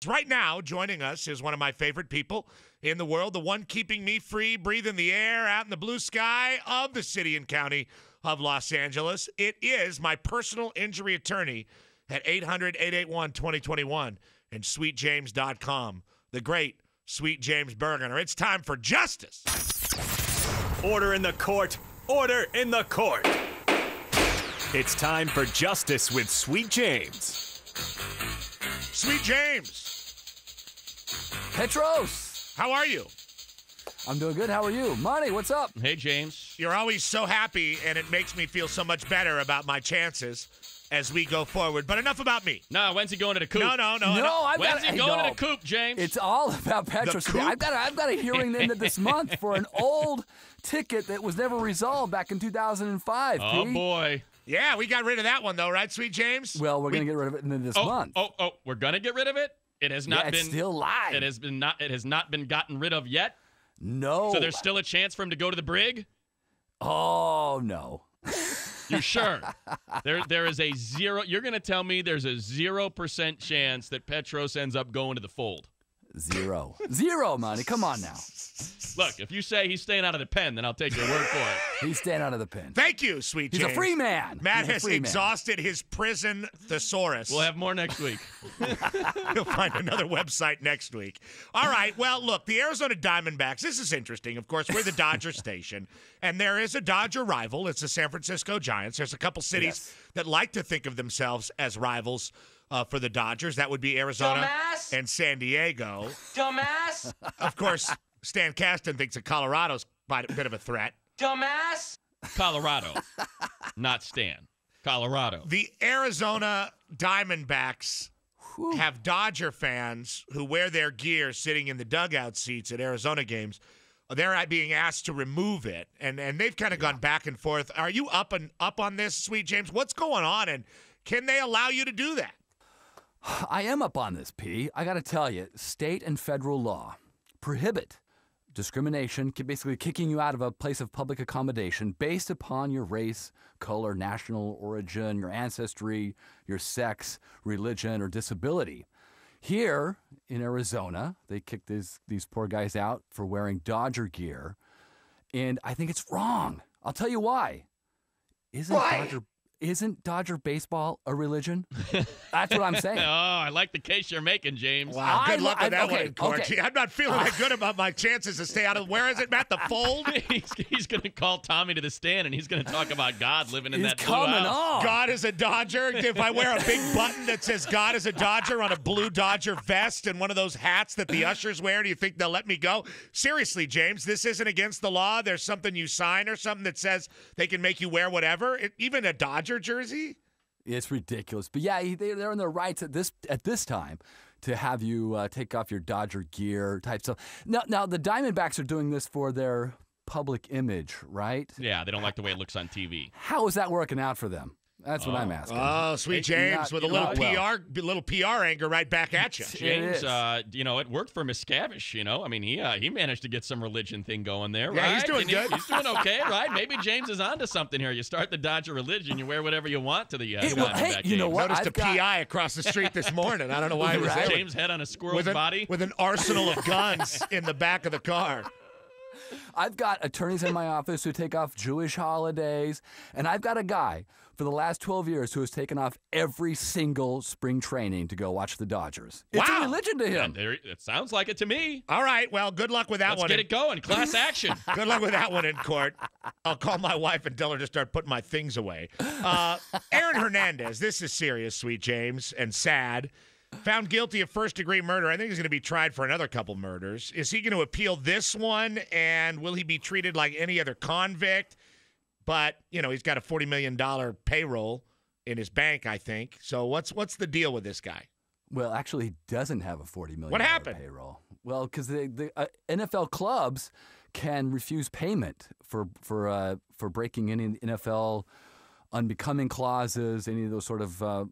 Right now, joining us is one of my favorite people in the world, the one keeping me free, breathing the air out in the blue sky of the city and county of Los Angeles. It is my personal injury attorney at 800-881-2021 and sweetjames.com, the great Sweet James Bergener. It's time for justice. Order in the court. Order in the court. It's time for justice with Sweet James. Sweet James. Petros. How are you? I'm doing good. How are you? Money, what's up? Hey, James. You're always so happy, and it makes me feel so much better about my chances as we go forward. But enough about me. No, when's he going to the coop? No. When's he going to the coop, James? It's all about Petros. I've got a hearing into this month for an old ticket that was never resolved back in 2005. Oh, P. boy. Yeah, we got rid of that one, though, right, Sweet James? Well, we're going to get rid of it in this month. We're going to get rid of it? It has not been. It's still live. It has not been gotten rid of yet? No. So there's still a chance for him to go to the brig? Oh, no. You sure? There is a zero. You're going to tell me there's a 0% chance that Petros ends up going to the fold? Zero, Money. Come on now. Look, if you say he's staying out of the pen, then I'll take your word for it. He's staying out of the pen. Thank you, Sweet James. He's a free man. Matt has exhausted his prison thesaurus. We'll have more next week. He'll find another website next week. All right. Well, look, the Arizona Diamondbacks, this is interesting. Of course, we're the Dodger station, and there is a Dodger rival. It's the San Francisco Giants. There's a couple cities that like to think of themselves as rivals for the Dodgers. That would be Arizona and San Diego. Dumbass! Of course, Stan Kasten thinks that Colorado's quite a bit of a threat. Dumbass! Colorado, not Stan. Colorado. The Arizona Diamondbacks have Dodger fans who wear their gear sitting in the dugout seats at Arizona games. They're being asked to remove it, and they've kind of gone back and forth. Are you up on this, Sweet James? What's going on, and can they allow you to do that? I am up on this, P. I got to tell you, state and federal law prohibit discrimination, basically kicking you out of a place of public accommodation based upon your race, color, national origin, your ancestry, your sex, religion, or disability. Here in Arizona, they kicked these poor guys out for wearing Dodger gear, and I think it's wrong. I'll tell you why. Isn't Dodger baseball a religion? That's what I'm saying. Oh, I like the case you're making, James. Wow, good luck with that one in court. Okay. I'm not feeling that good about my chances to stay out of. Where is it, Matt? The fold? He's going to call Tommy to the stand, and he's going to talk about God living in that blue coming house. on. God is a Dodger. If I wear a big button that says God is a Dodger on a blue Dodger vest and one of those hats that the ushers wear, do you think they'll let me go? Seriously, James, this isn't against the law. There's something you sign or something that says they can make you wear whatever, even a Dodger jersey? It's ridiculous. But yeah, they're in their rights at this time to have you take off your Dodger gear type stuff. Now the Diamondbacks are doing this for their public image, right? Yeah, they don't like the way it looks on TV. How is that working out for them? That's what I'm asking. Oh, Sweet James with a little PR anger right back at you. James, it worked for Miscavige, I mean, he managed to get some religion thing going there, right? Yeah, he's doing good. He's doing okay, right? Maybe James is onto something here. You start the Dodger religion, you wear whatever you want to the Diamondback you know what? Noticed PI across the street this morning. I don't know why it was there. James' head on a squirrel's body. With an arsenal of guns in the back of the car. I've got attorneys in my office who take off Jewish holidays, and I've got a guy for the last 12 years who has taken off every single spring training to go watch the Dodgers. It's a religion to him. It sounds like it to me. All right, well, good luck with that one. Let's get it going. Class action. Good luck with that one in court. I'll call my wife and tell her to start putting my things away. Aaron Hernandez, this is serious, Sweet James, and sad. Found guilty of first-degree murder. I think he's going to be tried for another couple murders. Is he going to appeal this one, and will he be treated like any other convict? But, he's got a $40 million payroll in his bank, I think. So what's the deal with this guy? Well, actually, he doesn't have a $40 million what happened? payroll. Well, because the NFL clubs can refuse payment for breaking any NFL unbecoming clauses, any of those sort of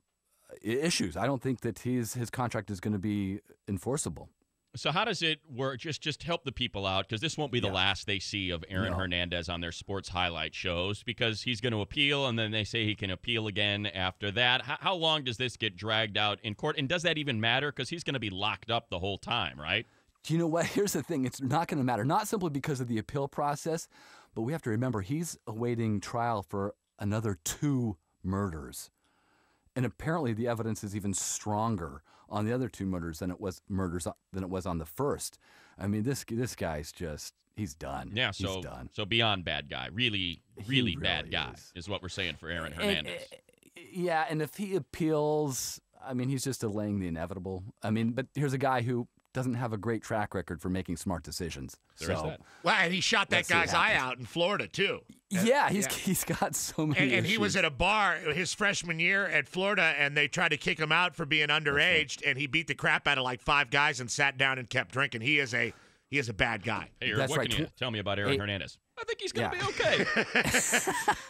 issues. I don't think that his contract is going to be enforceable. So how does it work? Just help the people out, because this won't be the last they see of Aaron Hernandez on their sports highlight shows, because he's going to appeal, and then they say he can appeal again after that. How long does this get dragged out in court? And does that even matter? Because he's going to be locked up the whole time, right? Do you know what? Here's the thing. It's not going to matter, not simply because of the appeal process, but we have to remember he's awaiting trial for another 2 murders. And apparently the evidence is even stronger on the other 2 murders than it was on the first. I mean, this guy's just, he's done. Yeah, he's done. So beyond bad guy. Really bad guy is what we're saying for Aaron Hernandez. Yeah, and if he appeals, I mean, he's just delaying the inevitable. I mean, but here's a guy who doesn't have a great track record for making smart decisions. There is that. Well, and he shot that guy's eye out in Florida, too. Yeah, he's got so many And issues. he was at a bar his freshman year at Florida, and they tried to kick him out for being underage, and he beat the crap out of like 5 guys and sat down and kept drinking. He is a bad guy. Hey, Herb, what can you tell me about Aaron Hernandez? I think he's going to be okay.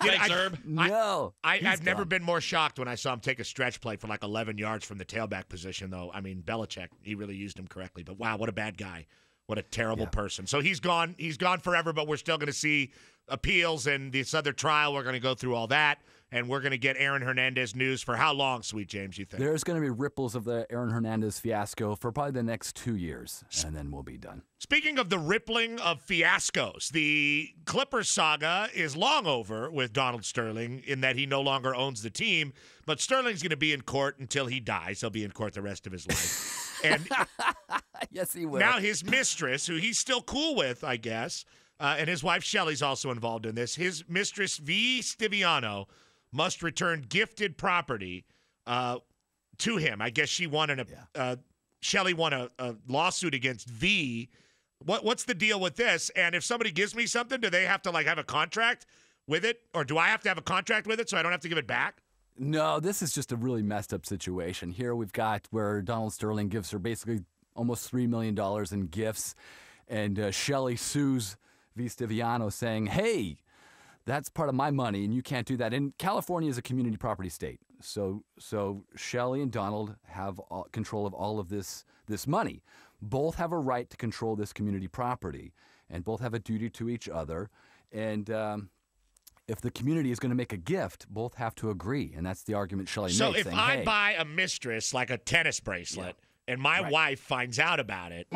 Thanks, Herb. No. I've never been more shocked when I saw him take a stretch play for like 11 yards from the tailback position, though. I mean, Belichick, he really used him correctly. But, wow, what a bad guy. What a terrible person. So he's gone. He's gone forever, but we're still going to see appeals and this other trial. We're going to go through all that, and we're going to get Aaron Hernandez news for how long, Sweet James, you think? There's going to be ripples of the Aaron Hernandez fiasco for probably the next 2 years, and then we'll be done. Speaking of the rippling of fiascos, the Clippers saga is long over with Donald Sterling in that he no longer owns the team, but Sterling's going to be in court until he dies. He'll be in court the rest of his life. And yes, he will. now his mistress, who he's still cool with, I guess, and his wife Shelly's also involved in this, his mistress V Stivsano must return gifted property to him. I guess she won Shelly won a lawsuit against V. What's the deal with this? And if somebody gives me something, do they have to like have a contract with it, or do I have to have a contract with it so I don't have to give it back? No, this is just a really messed up situation. Here we've got where Donald Sterling gives her basically almost $3 million in gifts, and Shelly sues V Stivsano saying, hey, that's part of my money, and you can't do that. And California is a community property state. So Shelly and Donald have control of all of this money. Both have a right to control this community property, and both have a duty to each other. And if the community is going to make a gift, both have to agree, and that's the argument Shelly makes. So if saying, I buy a mistress like a tennis bracelet, and my wife finds out about it,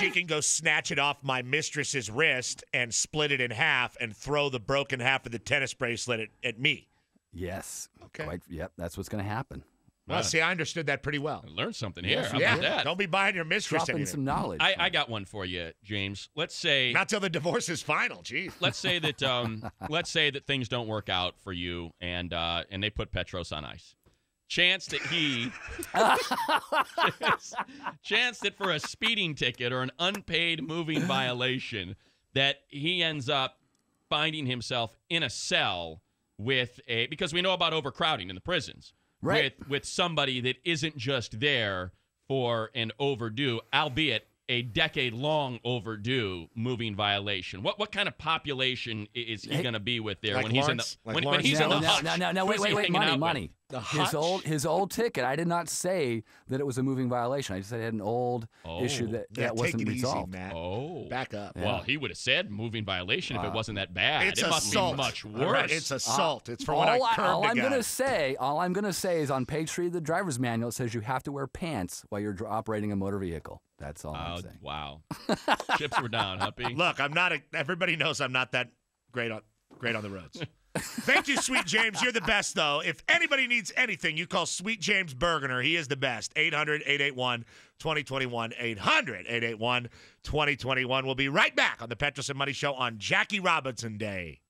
she can go snatch it off my mistress's wrist and split it in half and throw the broken half of the tennis bracelet at me. Yes. Okay. Yep, that's what's going to happen. Well, see, I understood that pretty well. I learned something here. How Yeah, about that? don't be buying your mistress Dropping anything. some knowledge. I got one for you, James. Let's say Not till the divorce is final. Jeez. let's say that things don't work out for you, and they put Petros on ice. Chance that for a speeding ticket or an unpaid moving violation, that he ends up finding himself in a cell because we know about overcrowding in the prisons. Right. With somebody that isn't just there for an overdue, albeit a decade-long overdue moving violation. What kind of population is he going to be with there Like when he's Lawrence? in the Like when he's in the Lawrence? hutch? No, Who's he wait, hanging out money. The His old ticket. I did not say that it was a moving violation. I just said it had an old issue that wasn't take it resolved. easy, Matt. Oh. Back up. Well, he would have said moving violation if it wasn't that bad. It's it must assault. be much All worse. right, it's assault. It's for when I curbed all a I'm guy. gonna say is on page 3 of the driver's manual, it says you have to wear pants while you're operating a motor vehicle. That's all I'm saying. Wow. Chips were down, huh, P? Look, I'm not. Everybody knows I'm not that great on the roads. Thank you, Sweet James. You're the best, though. If anybody needs anything, you call Sweet James Bergener. He is the best. 800-881-2021. 800-881-2021. We'll be right back on the Petros and Money Show on Jackie Robinson Day.